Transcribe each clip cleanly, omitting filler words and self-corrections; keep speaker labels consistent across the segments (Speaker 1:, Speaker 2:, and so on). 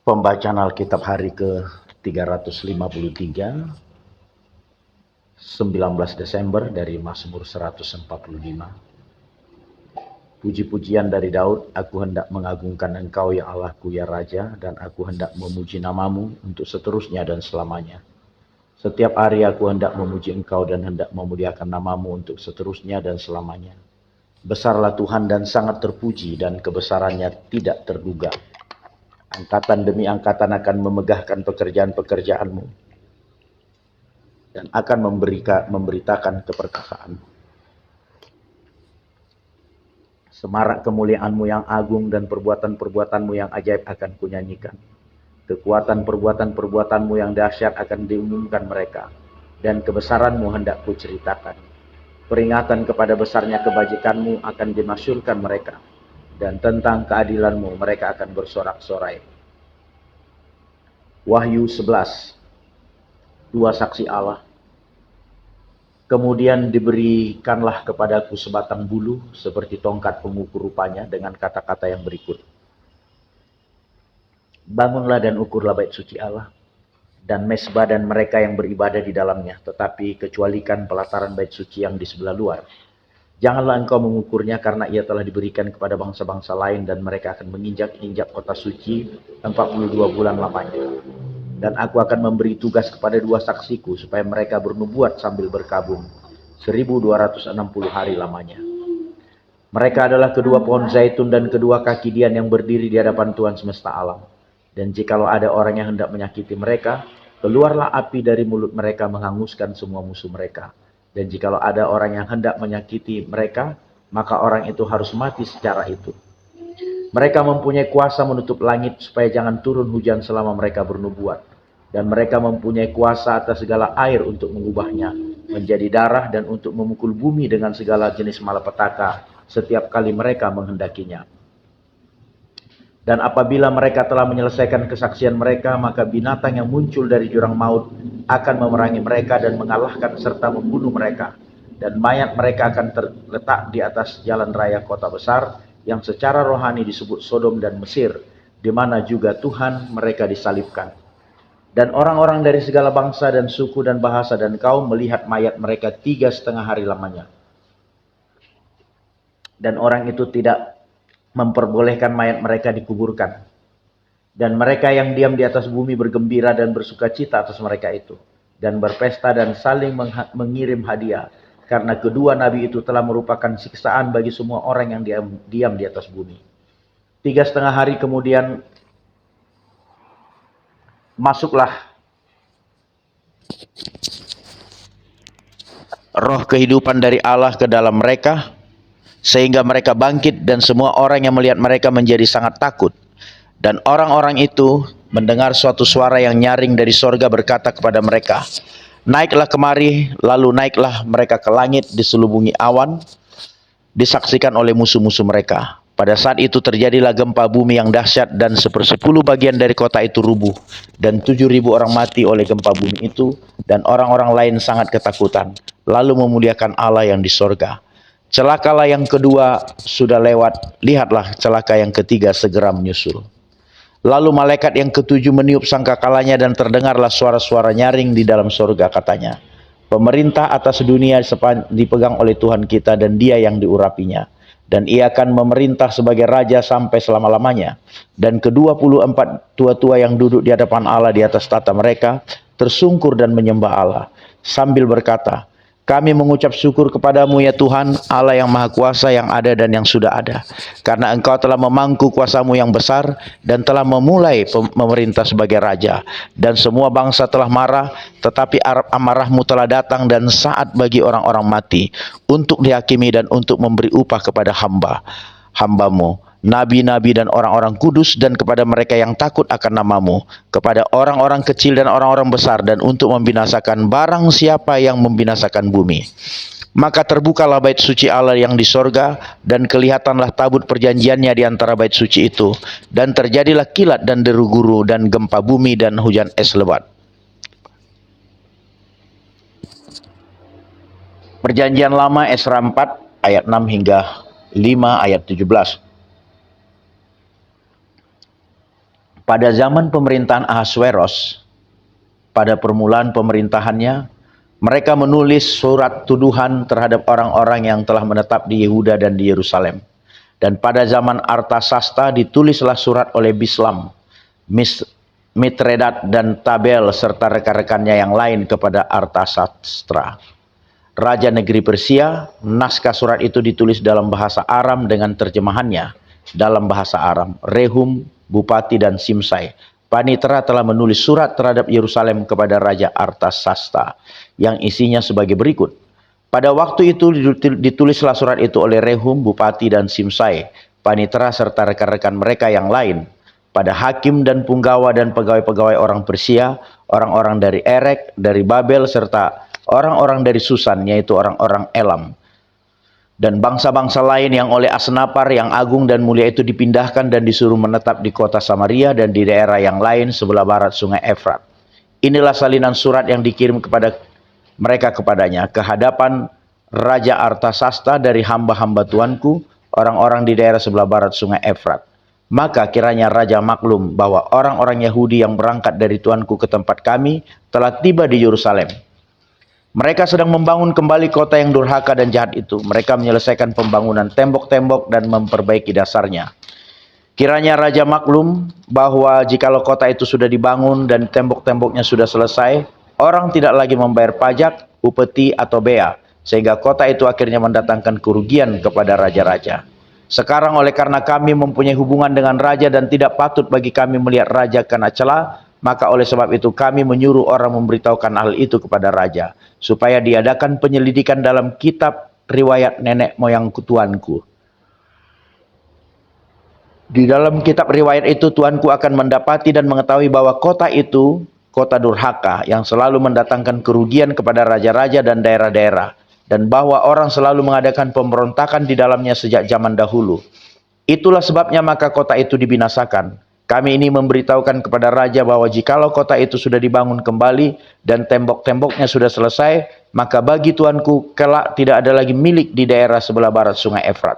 Speaker 1: Pembacaan Alkitab hari ke-353, 19 Desember dari Mazmur 145. Puji-pujian dari Daud, aku hendak mengagungkan Engkau ya Allahku ya Raja, dan aku hendak memuji namamu untuk seterusnya dan selamanya. Setiap hari aku hendak memuji Engkau dan hendak memuliakan namamu untuk seterusnya dan selamanya. Besarlah Tuhan dan sangat terpuji, dan kebesarannya tidak terduga. Angkatan demi angkatan akan memegahkan pekerjaan-pekerjaanmu dan akan memberitakan keperkasaanmu. Semarak kemuliaanmu yang agung dan perbuatan-perbuatanmu yang ajaib akan kunyanyikan. Kekuatan perbuatan-perbuatanmu yang dahsyat akan diumumkan mereka, dan kebesaranmu hendak kuceritakan. Peringatan kepada besarnya kebajikanmu akan dimasyhurkan mereka, dan tentang keadilanmu mereka akan bersorak-sorai. Wahyu 11. Dua saksi Allah. Kemudian diberikanlah kepadaku sebatang bulu seperti tongkat pengukur rupanya, dengan kata-kata yang berikut. Bangunlah dan ukurlah bait suci Allah dan mezbah dan mereka yang beribadah di dalamnya, tetapi kecualikan pelataran bait suci yang di sebelah luar. Janganlah engkau mengukurnya, karena ia telah diberikan kepada bangsa-bangsa lain, dan mereka akan menginjak-injak kota suci 42 bulan lamanya. Dan aku akan memberi tugas kepada dua saksiku, supaya mereka bernubuat sambil berkabung 1260 hari lamanya. Mereka adalah kedua pohon zaitun dan kedua kaki dian yang berdiri di hadapan Tuhan semesta alam. Dan jikalau ada orang yang hendak menyakiti mereka, keluarlah api dari mulut mereka menghanguskan semua musuh mereka. Dan jikalau ada orang yang hendak menyakiti mereka, maka orang itu harus mati secara itu. Mereka mempunyai kuasa menutup langit supaya jangan turun hujan selama mereka bernubuat. Dan mereka mempunyai kuasa atas segala air untuk mengubahnya menjadi darah, dan untuk memukul bumi dengan segala jenis malapetaka setiap kali mereka menghendakinya. Dan apabila mereka telah menyelesaikan kesaksian mereka, maka binatang yang muncul dari jurang maut akan memerangi mereka dan mengalahkan serta membunuh mereka. Dan mayat mereka akan terletak di atas jalan raya kota besar, yang secara rohani disebut Sodom dan Mesir, di mana juga Tuhan mereka disalibkan. Dan orang-orang dari segala bangsa dan suku dan bahasa dan kaum melihat mayat mereka 3,5 hari lamanya. Dan orang itu tidak memperbolehkan mayat mereka dikuburkan. Dan mereka yang diam di atas bumi bergembira dan bersuka cita atas mereka itu, dan berpesta dan saling mengirim hadiah, karena kedua nabi itu telah merupakan siksaan bagi semua orang yang diam di atas bumi. 3,5 hari kemudian masuklah roh kehidupan dari Allah ke dalam mereka, sehingga mereka bangkit, dan semua orang yang melihat mereka menjadi sangat takut. Dan orang-orang itu mendengar suatu suara yang nyaring dari sorga berkata kepada mereka, naiklah kemari. Lalu naiklah mereka ke langit diselubungi awan, disaksikan oleh musuh-musuh mereka. Pada saat itu terjadilah gempa bumi yang dahsyat, dan 1/10 bagian dari kota itu rubuh, dan 7.000 orang mati oleh gempa bumi itu, dan orang-orang lain sangat ketakutan, lalu memuliakan Allah yang di sorga. Celakalah yang kedua sudah lewat, lihatlah celaka yang ketiga segera menyusul. Lalu malaikat yang ketujuh meniup sangkakalanya, dan terdengarlah suara-suara nyaring di dalam sorga, katanya, pemerintah atas dunia dipegang oleh Tuhan kita, dan Dia yang diurapinya. Dan Ia akan memerintah sebagai raja sampai selama-lamanya. Dan ke-24 tua-tua yang duduk di hadapan Allah di atas tata mereka tersungkur dan menyembah Allah sambil berkata, kami mengucap syukur kepadamu ya Tuhan, Allah yang Maha Kuasa, yang ada dan yang sudah ada. Karena Engkau telah memangku kuasamu yang besar, dan telah memulai memerintah sebagai raja. Dan semua bangsa telah marah, tetapi amarahmu telah datang, dan saat bagi orang-orang mati, untuk dihakimi dan untuk memberi upah kepada hambamu, nabi-nabi dan orang-orang kudus, dan kepada mereka yang takut akan namamu, kepada orang-orang kecil dan orang-orang besar, dan untuk membinasakan barang siapa yang membinasakan bumi. Maka terbukalah bait suci Allah yang di sorga, dan kelihatanlah tabut perjanjiannya di antara bait suci itu, dan terjadilah kilat dan deru guru dan gempa bumi dan hujan es lebat. Perjanjian Lama Esra 4 ayat 6 hingga 5 ayat 17. Pada zaman pemerintahan Ahasweros, pada permulaan pemerintahannya, mereka menulis surat tuduhan terhadap orang-orang yang telah menetap di Yehuda dan di Yerusalem. Dan pada zaman Artasasta ditulislah surat oleh Bislam, Mitredat dan Tabel serta rekan-rekannya yang lain kepada Artasastra, raja negeri Persia. Naskah surat itu ditulis dalam bahasa Aram dengan terjemahannya dalam bahasa Aram. Rehum, bupati, dan Simsai, panitera, telah menulis surat terhadap Yerusalem kepada Raja Artasasta yang isinya sebagai berikut. Pada waktu itu ditulislah surat itu oleh Rehum, bupati, dan Simsai, panitera serta rekan-rekan mereka yang lain, pada hakim dan punggawa dan pegawai-pegawai orang Persia, orang-orang dari Erek, dari Babel, serta orang-orang dari Susan, yaitu orang-orang Elam, dan bangsa-bangsa lain yang oleh Asnapar yang agung dan mulia itu dipindahkan dan disuruh menetap di kota Samaria dan di daerah yang lain sebelah barat sungai Efrat. Inilah salinan surat yang dikirim kepada mereka kepadanya ke hadapan Raja Artasasta dari hamba-hamba tuanku, orang-orang di daerah sebelah barat sungai Efrat. Maka kiranya raja maklum bahwa orang-orang Yahudi yang berangkat dari tuanku ke tempat kami telah tiba di Yerusalem. Mereka sedang membangun kembali kota yang durhaka dan jahat itu. Mereka menyelesaikan pembangunan tembok-tembok dan memperbaiki dasarnya. Kiranya raja maklum bahwa jikalau kota itu sudah dibangun dan tembok-temboknya sudah selesai, orang tidak lagi membayar pajak, upeti, atau bea, sehingga kota itu akhirnya mendatangkan kerugian kepada raja-raja. Sekarang oleh karena kami mempunyai hubungan dengan raja dan tidak patut bagi kami melihat raja kena celah, maka oleh sebab itu kami menyuruh orang memberitahukan hal itu kepada raja, supaya diadakan penyelidikan dalam kitab riwayat nenek moyang tuanku. Di dalam kitab riwayat itu tuanku akan mendapati dan mengetahui bahwa kota itu kota durhaka yang selalu mendatangkan kerugian kepada raja-raja dan daerah-daerah, dan bahwa orang selalu mengadakan pemberontakan di dalamnya sejak zaman dahulu. Itulah sebabnya maka kota itu dibinasakan. Kami ini memberitahukan kepada raja bahwa jikalau kota itu sudah dibangun kembali dan tembok-temboknya sudah selesai, maka bagi tuanku kelak tidak ada lagi milik di daerah sebelah barat sungai Efrat.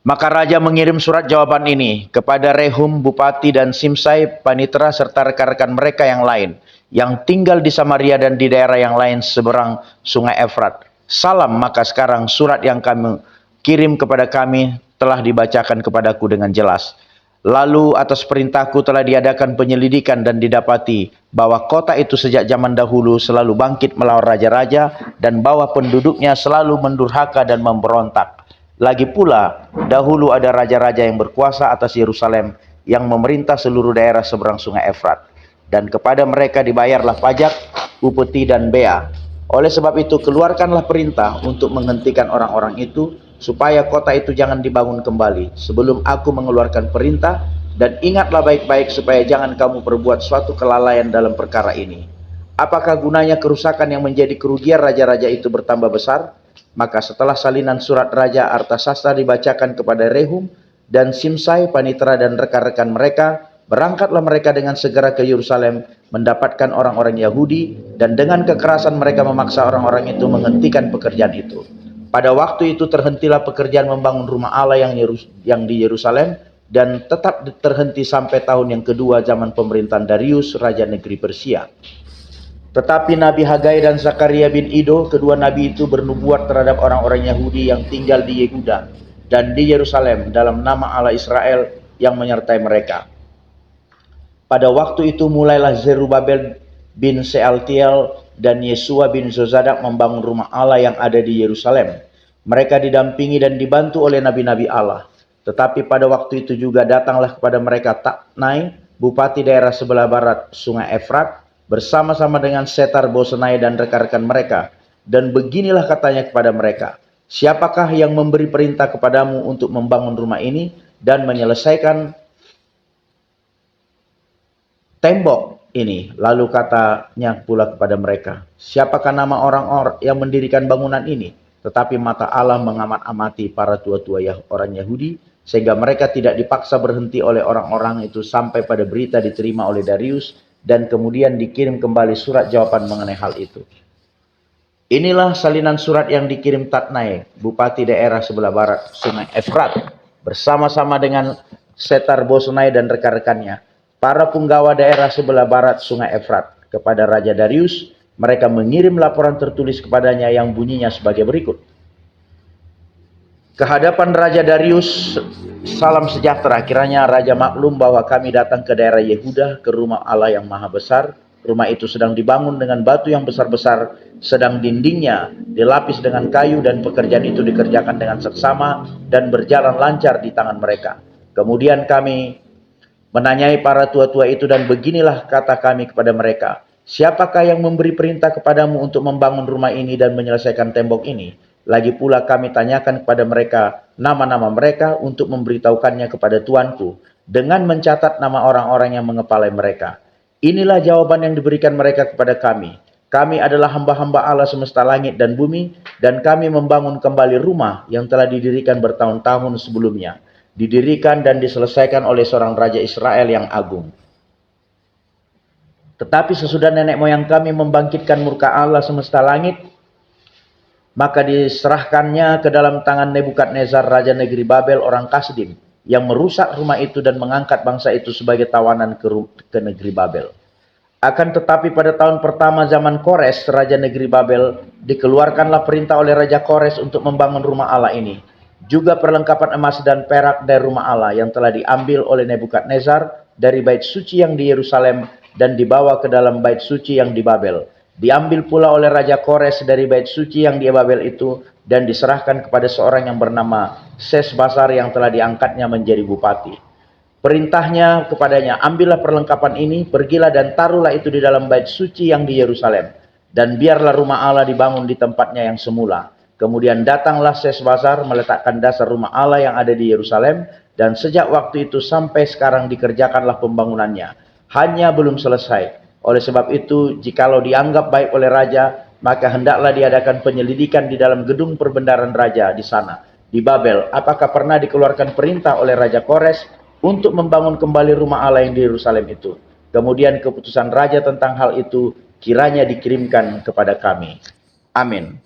Speaker 1: Maka raja mengirim surat jawaban ini kepada Rehum, bupati, dan Simsai, panitera, serta rekan-rekan mereka yang lain, yang tinggal di Samaria dan di daerah yang lain seberang sungai Efrat. Salam, maka sekarang surat yang kami kirim kepada kami telah dibacakan kepadaku dengan jelas. Lalu atas perintahku telah diadakan penyelidikan dan didapati bahwa kota itu sejak zaman dahulu selalu bangkit melawan raja-raja dan bahwa penduduknya selalu mendurhaka dan memberontak. Lagi pula, dahulu ada raja-raja yang berkuasa atas Yerusalem yang memerintah seluruh daerah seberang sungai Efrat. Dan kepada mereka dibayarlah pajak, upeti, dan bea. Oleh sebab itu, keluarkanlah perintah untuk menghentikan orang-orang itu, supaya kota itu jangan dibangun kembali sebelum aku mengeluarkan perintah, dan ingatlah baik-baik supaya jangan kamu perbuat suatu kelalaian dalam perkara ini. Apakah gunanya kerusakan yang menjadi kerugian raja-raja itu bertambah besar? Maka setelah salinan surat Raja Artasasta dibacakan kepada Rehum dan Simsai, panitera, dan rekan-rekan mereka, berangkatlah mereka dengan segera ke Yerusalem mendapatkan orang-orang Yahudi, dan dengan kekerasan mereka memaksa orang-orang itu menghentikan pekerjaan itu. Pada waktu itu terhentilah pekerjaan membangun rumah Allah yang di Yerusalem, dan tetap terhenti sampai tahun yang kedua zaman pemerintahan Darius, raja negeri Persia. Tetapi Nabi Hagai dan Zakaria bin Ido, kedua nabi itu bernubuat terhadap orang-orang Yahudi yang tinggal di Yehuda dan di Yerusalem dalam nama Allah Israel yang menyertai mereka. Pada waktu itu mulailah Zerubabel bin Sealtiel dan Yesua bin Zozadak membangun rumah Allah yang ada di Yerusalem. Mereka didampingi dan dibantu oleh nabi-nabi Allah. Tetapi pada waktu itu juga datanglah kepada mereka Tatnai, bupati daerah sebelah barat sungai Efrat, bersama-sama dengan Setar-Bosenai dan rekan-rekan mereka. Dan beginilah katanya kepada mereka, siapakah yang memberi perintah kepadamu untuk membangun rumah ini dan menyelesaikan tembok ini? Lalu katanya pula kepada mereka, siapakah nama orang-orang yang mendirikan bangunan ini? Tetapi mata Allah mengamat-amati para tua-tua orang Yahudi, sehingga mereka tidak dipaksa berhenti oleh orang-orang itu sampai pada berita diterima oleh Darius, dan kemudian dikirim kembali surat jawaban mengenai hal itu. Inilah salinan surat yang dikirim Tatnai, bupati daerah sebelah barat sungai Efrat, bersama-sama dengan Setar-Bozenai dan rekan-rekannya, para punggawa daerah sebelah barat Sungai Efrat, kepada Raja Darius. Mereka mengirim laporan tertulis kepadanya yang bunyinya sebagai berikut. Kehadapan Raja Darius, salam sejahtera. Kiranya Raja maklum bahwa kami datang ke daerah Yehuda, ke rumah Allah yang maha besar. Rumah itu sedang dibangun dengan batu yang besar-besar, sedang dindingnya dilapis dengan kayu, dan pekerjaan itu dikerjakan dengan seksama dan berjalan lancar di tangan mereka. Kemudian kami menanyai para tua-tua itu, dan beginilah kata kami kepada mereka, siapakah yang memberi perintah kepadamu untuk membangun rumah ini dan menyelesaikan tembok ini? Lagi pula kami tanyakan kepada mereka nama-nama mereka untuk memberitahukannya kepada tuanku, dengan mencatat nama orang-orang yang mengepalai mereka. Inilah jawaban yang diberikan mereka kepada kami. Kami adalah hamba-hamba Allah semesta langit dan bumi, dan kami membangun kembali rumah yang telah didirikan bertahun-tahun sebelumnya. Didirikan dan diselesaikan oleh seorang raja Israel yang agung. Tetapi sesudah nenek moyang kami membangkitkan murka Allah semesta langit, maka diserahkannya ke dalam tangan Nebukadnezar, raja negeri Babel orang Kasdim, yang merusak rumah itu dan mengangkat bangsa itu sebagai tawanan ke negeri Babel. Akan tetapi pada tahun pertama zaman Kores, raja negeri Babel, dikeluarkanlah perintah oleh Raja Kores untuk membangun rumah Allah ini. Juga perlengkapan emas dan perak dari rumah Allah yang telah diambil oleh Nebukadnezar dari bait suci yang di Yerusalem dan dibawa ke dalam bait suci yang di Babel. Diambil pula oleh Raja Kores dari bait suci yang di Babel itu dan diserahkan kepada seorang yang bernama Sesbasar yang telah diangkatnya menjadi bupati. Perintahnya kepadanya, ambillah perlengkapan ini, pergilah dan taruhlah itu di dalam bait suci yang di Yerusalem, dan biarlah rumah Allah dibangun di tempatnya yang semula. Kemudian datanglah Sesbasar meletakkan dasar rumah Allah yang ada di Yerusalem, dan sejak waktu itu sampai sekarang dikerjakanlah pembangunannya. Hanya belum selesai. Oleh sebab itu, jikalau dianggap baik oleh raja, maka hendaklah diadakan penyelidikan di dalam gedung perbendaharaan raja di sana, di Babel. Apakah pernah dikeluarkan perintah oleh Raja Kores untuk membangun kembali rumah Allah yang di Yerusalem itu? Kemudian keputusan raja tentang hal itu kiranya dikirimkan kepada kami. Amin.